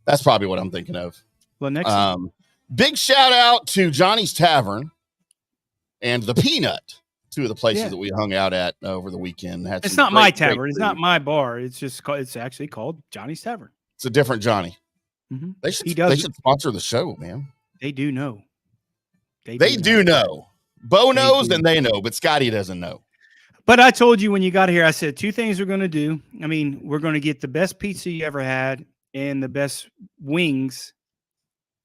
That's probably what I'm thinking of. Lenexa. Big shout out to Johnny's Tavern and the Peanut, two of the places that we hung out at over the weekend. It's not my tavern. It's not my bar. It's just it's actually called Johnny's Tavern. It's a different Johnny. Mm-hmm. They should sponsor the show, man. They do know. They do know. Bo knows and they know, but Scottie doesn't know. But I told you when you got here, I said two things we're going to do. I mean, we're going to get the best pizza you ever had and the best wings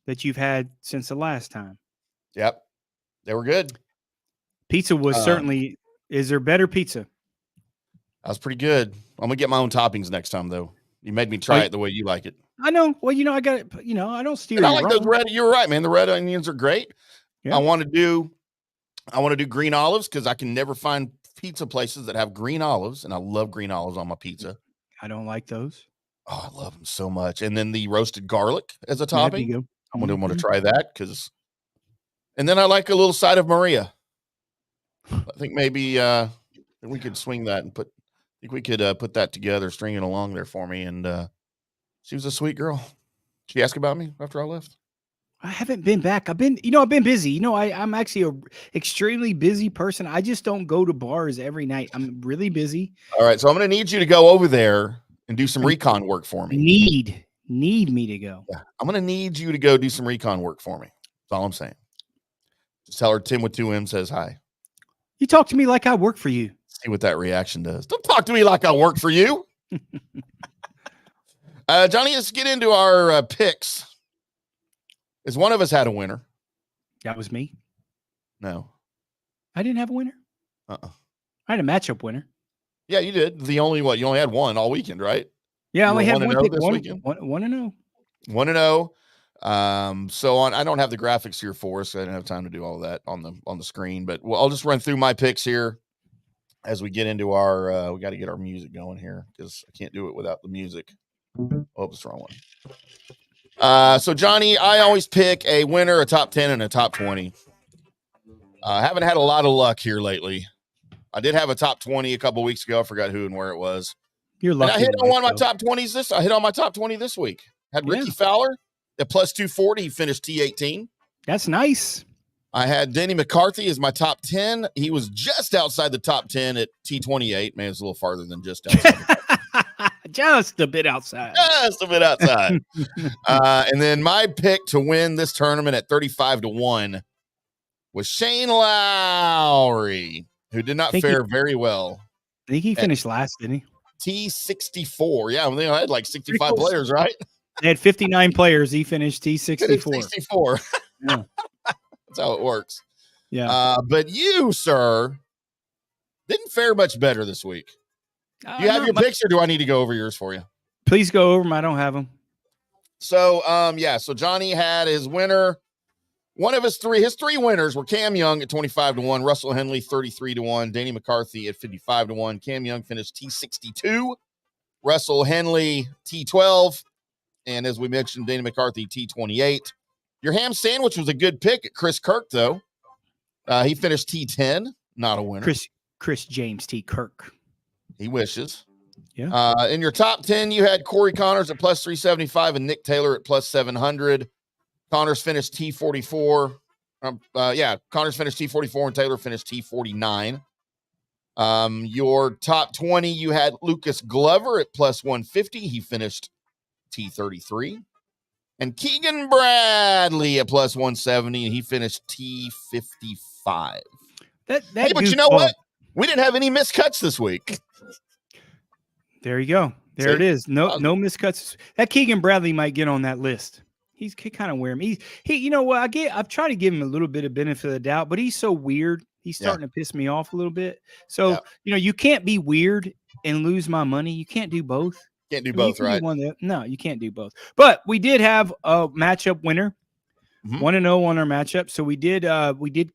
that you've had since the last time. Yep. They were good. Pizza was certainly. Is there better pizza? That was pretty good. I'm going to get my own toppings next time, though. You made me try it the way you like it. I know. Well, I got it. I don't steer. I like those red. You were right, man. The red onions are great. Yeah. I want to do green olives because I can never find pizza places that have green olives, and I love green olives on my pizza. I don't like those. Oh, I love them so much. And then the roasted garlic as a topping. I'm going to want to try that and then I like a little side of Maria. I think maybe we could swing that and put that together, string it along there for me. And she was a sweet girl. She asked about me after I left. I haven't been back. I've been busy. I'm actually a extremely busy person. I just don't go to bars every night. I'm really busy. All right. So I'm going to need you to go over there and do some recon work for me. Need me to go. Yeah. I'm going to need you to go do some recon work for me. That's all I'm saying. Just tell her Tim with 2 M says hi. You talk to me like I work for you. See what that reaction does. Don't talk to me like I work for you. Johnny, let's get into our picks. Has one of us had a winner? That was me. No. I didn't have a winner? I had a matchup winner. Yeah, you did. You only had one all weekend, right? Yeah, I only had one pick. This weekend. 1-0. 1-0. So on, I don't have the graphics here for us. So I didn't have time to do all that on the screen, but I'll just run through my picks here as we get into our, we got to get our music going here because I can't do it without the music. Oh, it's the wrong one. So Johnny, I always pick a winner, a top 10 and a top 20. I haven't had a lot of luck here lately. I did have a top 20 a couple weeks ago. I forgot who and where it was. You're lucky. And I hit on one of my top 20s I hit on my top 20 this week. Had Ricky Fowler at plus 240. He finished T18. That's nice. I had Denny McCarthy as my top 10. He was just outside the top 10 at T28. Man, it's a little farther than just outside. Just a bit outside. Just a bit outside. And then my pick to win this tournament at 35-1 was Shane Lowry, who did not fare very well. I think he finished last, didn't he? T64. Yeah, they had like 65 players, right? They had 59 players. He finished T64. 64. Yeah. That's how it works. Yeah. But you, sir, didn't fare much better this week. Do you have your picks, or do I need to go over yours for you? Please go over them. I don't have them. So, so Johnny had his winner. One of his three winners were Cam Young at 25-1, Russell Henley 33-1, Danny McCarthy at 55-1. Cam Young finished T62, Russell Henley T12, and as we mentioned, Danny McCarthy T28. Your ham sandwich was a good pick at Chris Kirk, though. He finished T10, not a winner. Chris James T. Kirk. He wishes. Yeah. In your top 10, you had Corey Connors at plus 375 and Nick Taylor at plus 700. Connors finished T44. Connors finished T44 and Taylor finished T49. Your top 20, you had Lucas Glover at plus 150. He finished T33. And Keegan Bradley at plus 170, and he finished T55. That Hey, but you know what? We didn't have any miscuts this week. There you go. There it is. No miscuts. That Keegan Bradley might get on that list. He kind of wear him. He you know what? I've tried to give him a little bit of benefit of the doubt, but he's so weird. He's starting to piss me off a little bit. So, you can't be weird and lose my money. You can't do both. Can't do both, right? No, you can't do both. But we did have a matchup winner, 1-0 on our matchup. So we did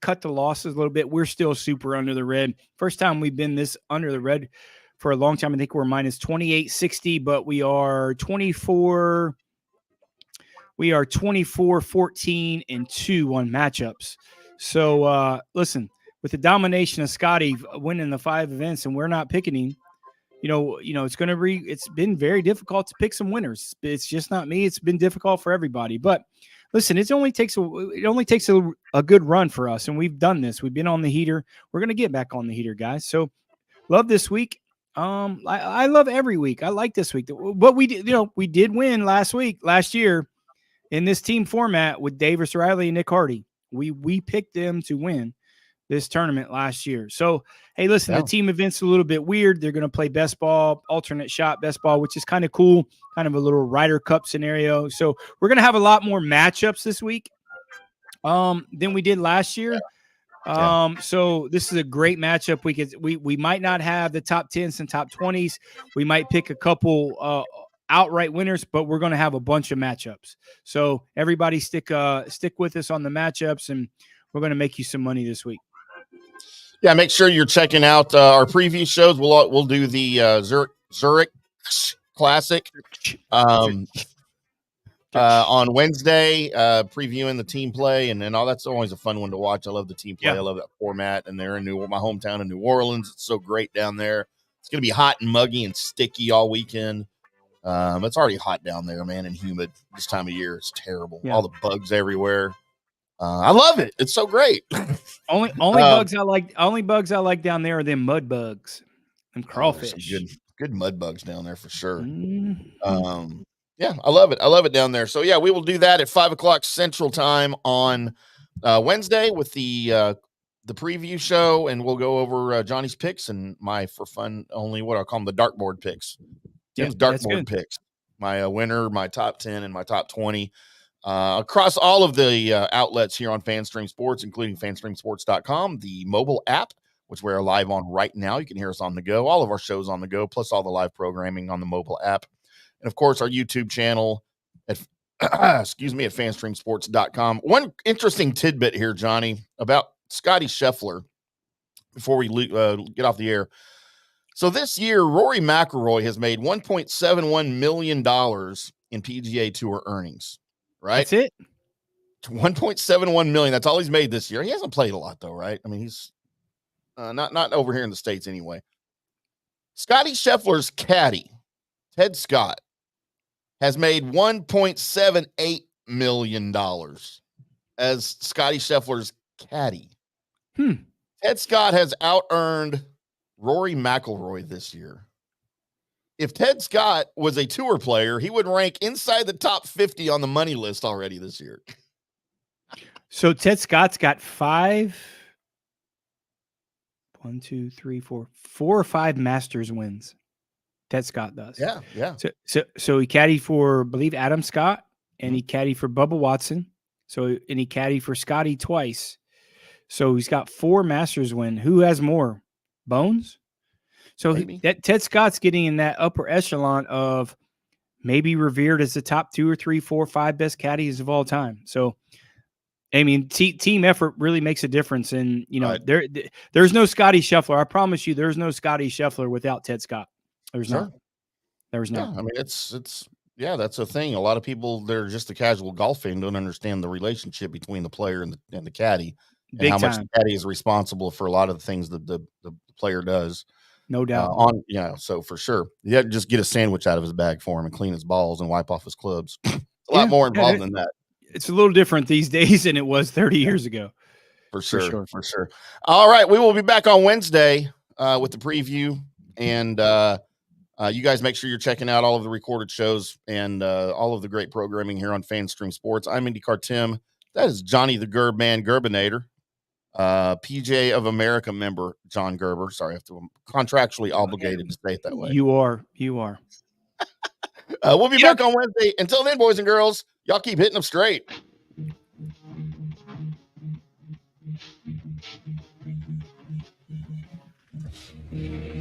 cut the losses a little bit. We're still super under the red. First time we've been this under the red for a long time. I think we're minus 2860, but we are 24. We are 24, 14, and 2 on matchups. So listen, with the domination of Scottie winning the 5 events, and we're not picking him. It's been very difficult to pick some winners. It's just not me. It's been difficult for everybody. But listen, it only takes a good run for us, and we've done this. We've been on the heater. We're gonna get back on the heater, guys. So love this week. I love every week. I like this week. What we did, we did win last year in this team format with Davis Riley and Nick Hardy. We picked them to win this tournament last year. So, hey, listen, the team event's a little bit weird. They're going to play best ball, alternate shot best ball, which is kind of cool, kind of a little Ryder Cup scenario. So we're going to have a lot more matchups this week than we did last year. So this is a great matchup. We might not have the top 10s and top 20s. We might pick a couple outright winners, but we're going to have a bunch of matchups. So everybody stick with us on the matchups, and we're going to make you some money this week. Yeah, make sure you're checking out our preview shows. We'll do the Zurich Classic on Wednesday, previewing the team play and all. That's always a fun one to watch. I love the team play. I love that format, and they're in my hometown in New Orleans. It's so great down there. It's going to be hot and muggy and sticky all weekend. It's already hot down there, man, and humid this time of year. It's terrible. All the bugs everywhere. I love it. It's so great. Only bugs I like down there are them mud bugs and crawfish. Good mud bugs down there for sure. Mm-hmm. I love it. I love it down there. So we will do that at 5:00 Central Time on Wednesday with the preview show, and we'll go over Johnny's picks and my for fun only what I call them the dartboard picks. Tim's dartboard picks. My winner, my top 10, and my top 20. Across all of the outlets here on FanStream Sports, including fanstreamsports.com, the mobile app, which we're live on right now. You can hear us on the go, all of our shows on the go, plus all the live programming on the mobile app. And, of course, our YouTube channel at fanstreamsports.com. One interesting tidbit here, Johnny, about Scottie Scheffler before we get off the air. So this year, Rory McIlroy has made $1.71 million in PGA Tour earnings. Right? That's it. 1.71 million. That's all he's made this year. He hasn't played a lot though, right? I mean, he's not over here in the States anyway. Scottie Scheffler's caddy, Ted Scott, has made $1.78 million as Scottie Scheffler's caddy. Ted Scott has out-earned Rory McIlroy this year. If Ted Scott was a tour player, he would rank inside the top 50 on the money list already this year. So Ted Scott's got 4 or 5 Masters wins. Ted Scott does. Yeah. So he caddied for, I believe, Adam Scott, and he caddied for Bubba Watson. And he caddied for Scottie twice. So he's got 4 Masters win. Who has more? Bones? So that Ted Scott's getting in that upper echelon of maybe revered as the top 2 or 3, 4, 5 best caddies of all time. So, I mean, team effort really makes a difference. And, there's no Scottie Scheffler. I promise you there's no Scottie Scheffler without Ted Scott. There's not. There's no. I mean, it's that's a thing. A lot of people, they're just a casual golf fan, don't understand the relationship between the player and the caddy. And how much the caddy is responsible for a lot of the things that the player does. No doubt. So for sure. You have to just get a sandwich out of his bag for him and clean his balls and wipe off his clubs. It's a lot more involved than that. It's a little different these days than it was 30 years ago. For sure. All right. We will be back on Wednesday with the preview, and you guys make sure you're checking out all of the recorded shows and all of the great programming here on FanStream Sports. I'm IndyCarTim. That is Johnny the Gerbman Gerbinator. PGA of America member John Gerber. Sorry, I have to. I'm contractually obligated to say it that way. You are. We'll be back on Wednesday. Until then, boys and girls, y'all keep hitting them straight. Mm-hmm.